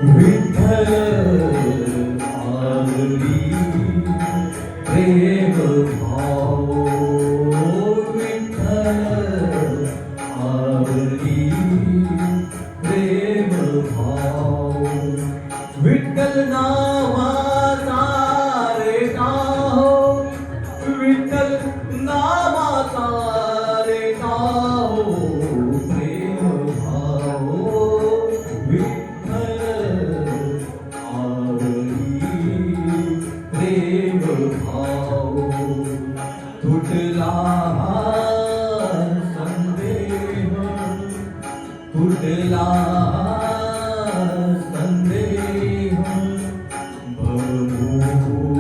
विठ्ठल आवडी प्रेम भाव विठ्ठल आवडी प्रेम भाव विठ्ठल नावाचा रे गाव विठ्ठल नावाचा रे गाव प्रेम भाव विठ्ठल प्रेम भाव तुटला संदेह तुटला संदेह भवमूळ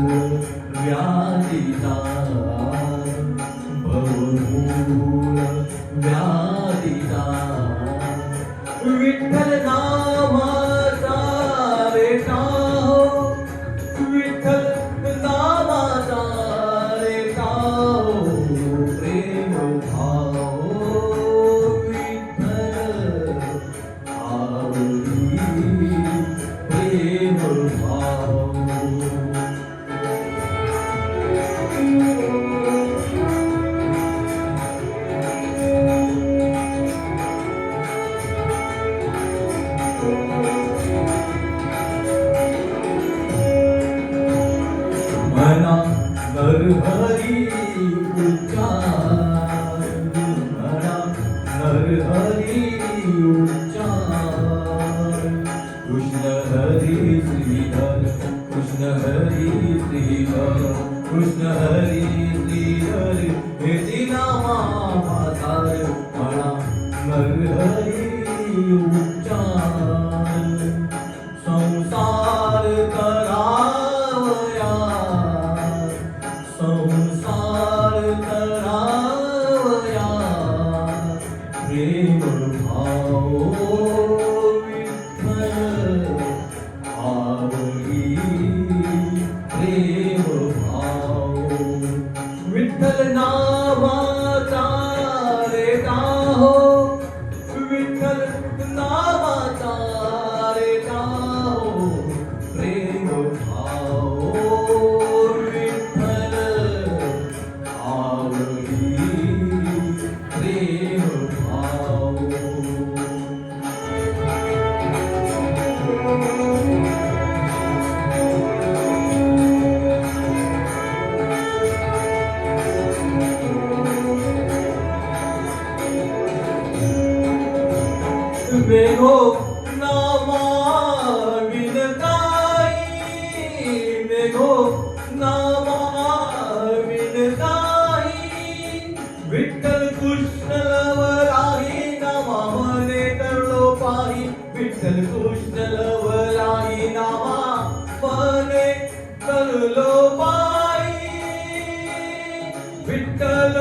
व्याधीचा भवमूळ व्याधीचा विठ्ठल नामाचा रे गाव विठ्ठल नामाचा रे गाव प्रेम भाव विठ्ठल आवडी प्रेम भाव मना नरहरी उच्चार मना नरहरी उच्चार कृष्ण हरी श्रीधर कृष्ण हरी श्रीधर कृष्ण हरी श्रीधर हे नामा पातार मना नरहरी उच्चार संसार करावया संसार करावया प्रेम भाव विठ्ठल आवडी प्रेम भाव विठ्ठल नावाचा रे गाव विठ्ठल नावाचा रे गाव प्रेम भाव विठ्ठल आवडी प्रेम भाव वेगो नामा विन काही वेगो नामा विन काही विठ्ठल कृष्ण लवराही नामा मने करलो पाही विठ्ठल कृष्ण लवराही नामा मने करलो पाही विठ्ठल